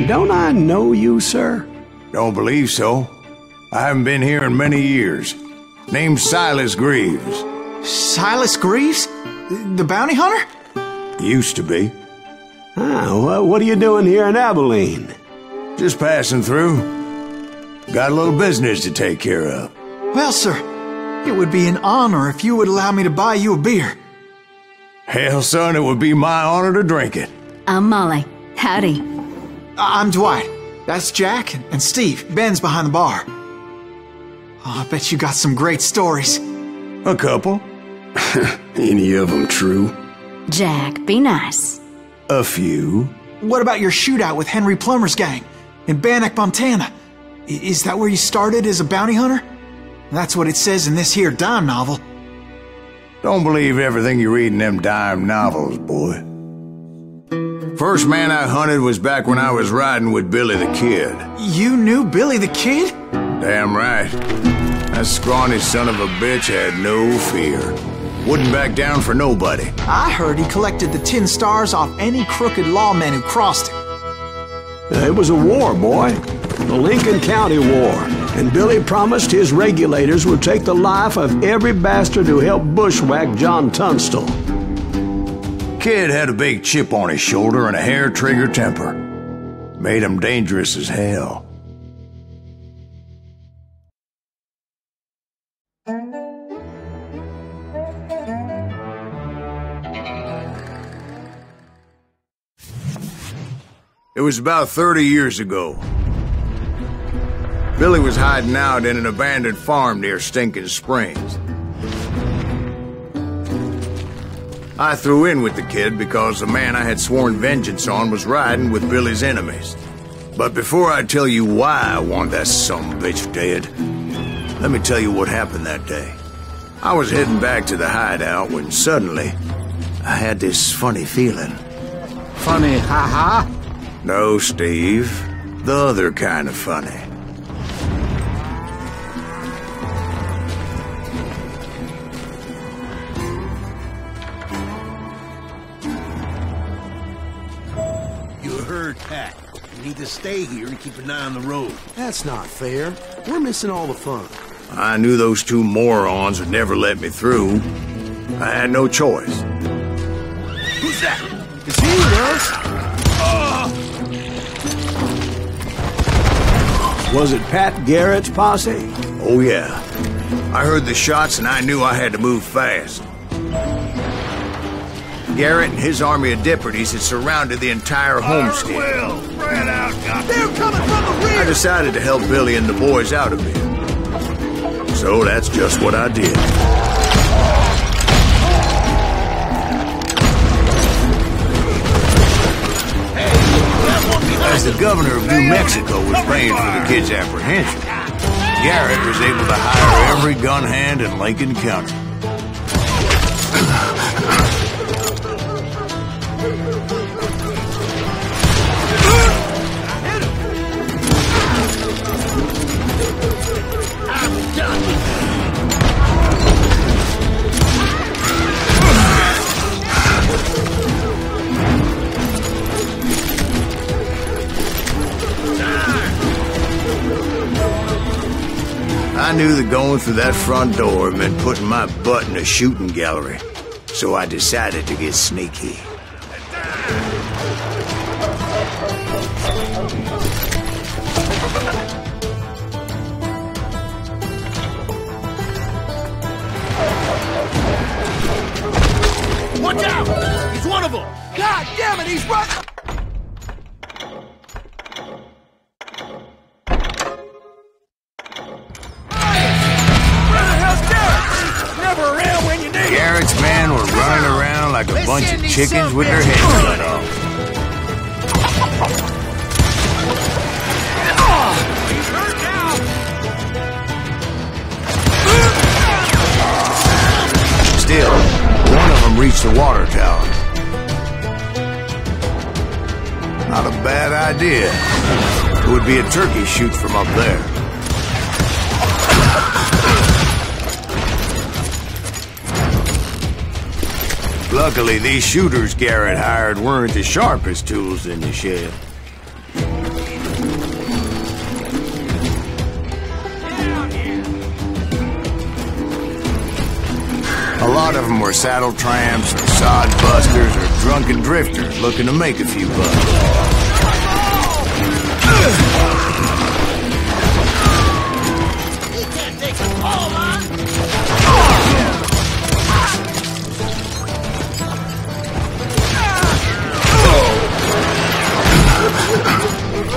Don't I know you, sir? Don't believe so. I haven't been here in many years. Name's Silas Greaves. Silas Greaves? The bounty hunter? Used to be. Well, what are you doing here in Abilene? Just passing through. Got a little business to take care of. Well, sir, it would be an honor if you would allow me to buy you a beer. Hell, son, it would be my honor to drink it. I'm Molly. Howdy. I'm Dwight. That's Jack and Steve. Ben's behind the bar. Oh, I bet you got some great stories. A couple. Any of them true? Jack, be nice. A few. What about your shootout with Henry Plummer's gang in Bannock, Montana? Is that where you started as a bounty hunter? That's what it says in this here dime novel. Don't believe everything you read in them dime novels, boy. First man I hunted was back when I was riding with Billy the Kid. You knew Billy the Kid? Damn right. That scrawny son of a bitch had no fear. Wouldn't back down for nobody. I heard he collected the 10 stars off any crooked lawman who crossed him. It was a war, boy. The Lincoln County War. And Billy promised his regulators would take the life of every bastard who helped bushwhack John Tunstall. Kid had a big chip on his shoulder and a hair-trigger temper. Made him dangerous as hell. It was about 30 years ago. Billy was hiding out in an abandoned farm near Stinking Springs. I threw in with the kid because the man I had sworn vengeance on was riding with Billy's enemies. But before I tell you why I want that sumbitch dead, let me tell you what happened that day. I was heading back to the hideout when suddenly I had this funny feeling. Funny, ha-ha? No, Steve. The other kind of funny. You heard Pat. You need to stay here and keep an eye on the road. That's not fair. We're missing all the fun. I knew those two morons would never let me through. I had no choice. Who's that? It's he, Russ. Was it Pat Garrett's posse? Oh, yeah. I heard the shots and I knew I had to move fast. Garrett and his army of deputies had surrounded the entire homestead. Well, spread out, They're coming from the rear! I decided to help Billy and the boys out a bit. So that's just what I did. As the governor of New Mexico was paying for the kid's apprehension, Garrett was able to hire every gun hand in Lincoln County. I knew that going through that front door meant putting my butt in a shooting gallery, so I decided to get sneaky. Watch out! He's one of them! God damn it, he's right! Garrett's men were running around like a bunch of chickens with their heads cut off. He's hurt now! Still, one of them reached the water tower. Not a bad idea. It would be a turkey shoot from up there. Luckily, these shooters Garrett hired weren't the sharpest tools in the shed. lot of them were saddle tramps, sod busters, or drunken drifters looking to make a few bucks. You can't take a fall, man!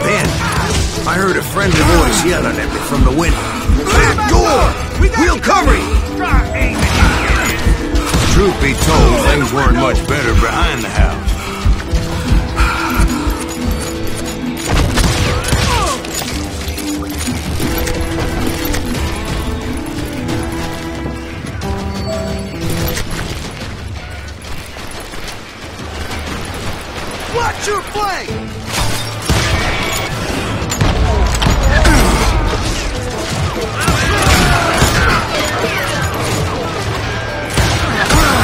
Then, I heard a friendly voice yelling at me from the window. Back door! We'll cover you! Truth be told, things weren't much better behind the house. Watch your flank!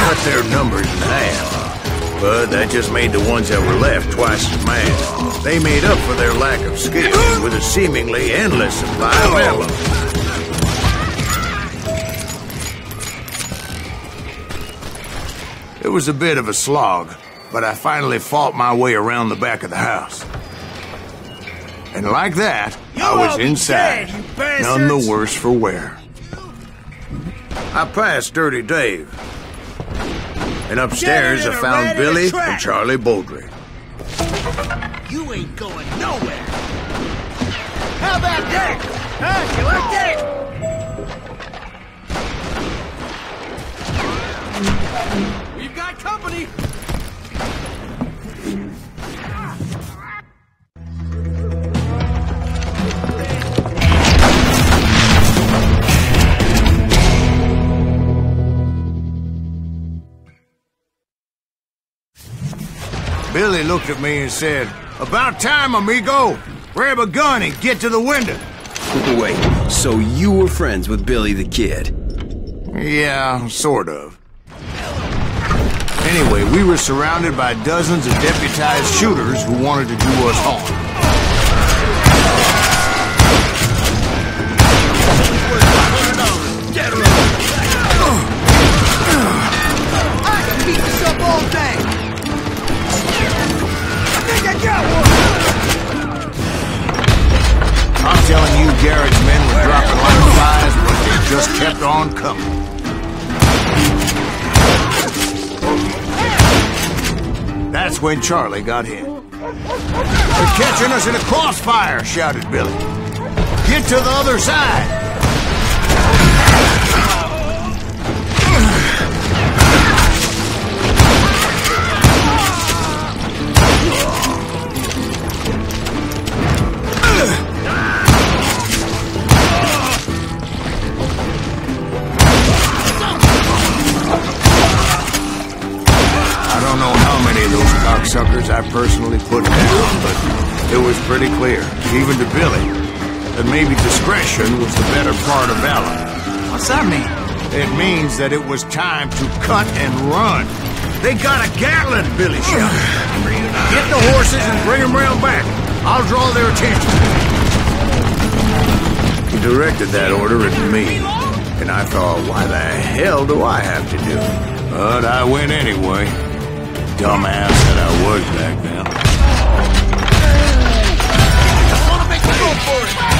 Cut their numbers in half, but that just made the ones that were left twice as mad. They made up for their lack of skill with a seemingly endless supply of ammo. It was a bit of a slog, but I finally fought my way around the back of the house. And like that, I was inside, none the worse for wear. I passed Dirty Dave. And upstairs I found Billy and Charlie Beaudry. You ain't going nowhere! How about that? Huh? You like that? We've got company! Billy looked at me and said, "About time, amigo! Grab a gun and get to the window." Wait, so you were friends with Billy the Kid? Yeah, sort of. Anyway, we were surrounded by dozens of deputized shooters who wanted to do us harm. I can beat this up all day! I got one! I'm telling you, Garrett's men were dropping like flies, but they just kept on coming. That's when Charlie got hit. "They're catching us in a crossfire," shouted Billy. "Get to the other side!" Suckers I personally put down, but it was pretty clear, even to Billy, that maybe discretion was the better part of valor. What's that mean? It means that it was time to cut and run. "They got a Gatling," Billy shouted. "Get the horses and bring them round back. I'll draw their attention." He directed that order at me, and I thought, why the hell do I have to do it? But I went anyway. Dumbass that I was back then.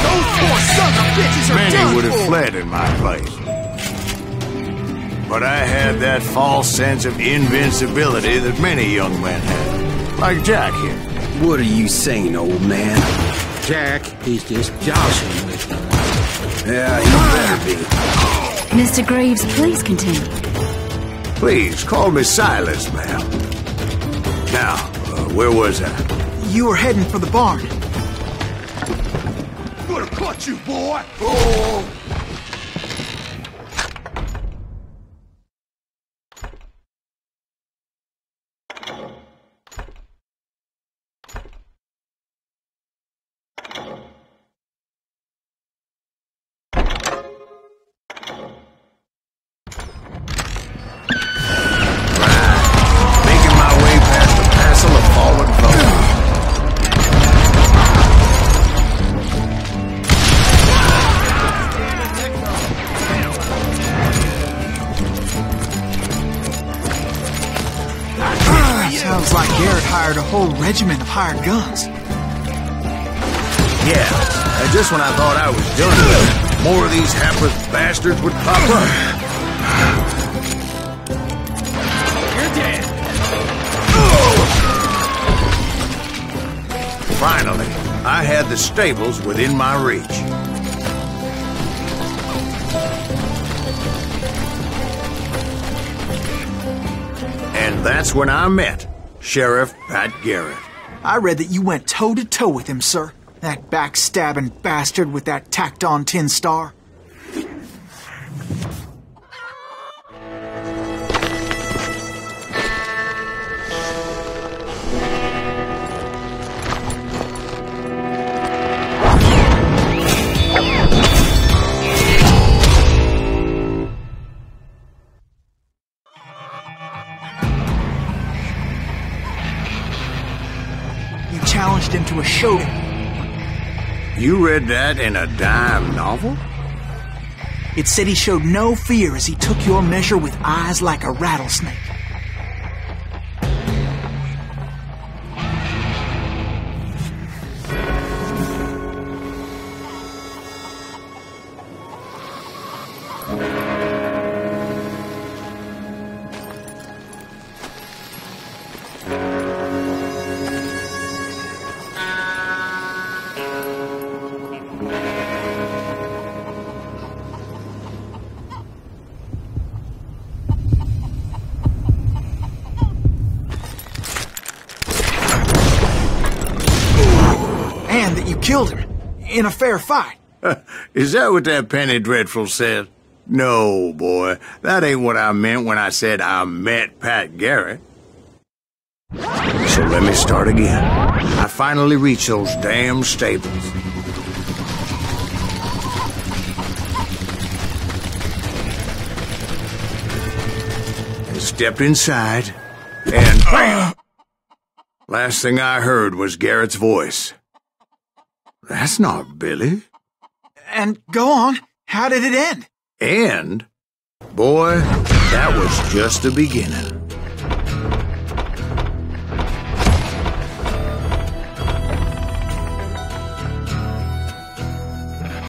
Those poor sons of bitches are Many done would have for. fled in my place. But I had that false sense of invincibility that many young men have. Like Jack here. What are you saying, old man? Jack, he's just joshing with me. Yeah, he better be. Mr. Greaves, please continue. Please, call me Silas, ma'am. Now, where was I? You were heading for the barn. Gonna cut you, boy! Oh! Sounds like Garrett hired a whole regiment of hired guns. Yeah, and just when I thought I was done with it, more of these hapless bastards would pop up. You're dead. Finally, I had the stables within my reach. And that's when I met Sheriff Pat Garrett. I read that you went toe-to-toe with him, sir. That backstabbing bastard with that tacked-on tin star. You challenged him to a showdown. You read that in a dime novel? It said he showed no fear as he took your measure with eyes like a rattlesnake. And that you killed him in a fair fight. Is that what that penny dreadful said? No, boy. That ain't what I meant when I said I met Pat Garrett. So let me start again. I finally reached those damn stables. And stepped inside, and bam! Last thing I heard was Garrett's voice. That's not Billy. And go on. How did it end? And, boy, that was just the beginning.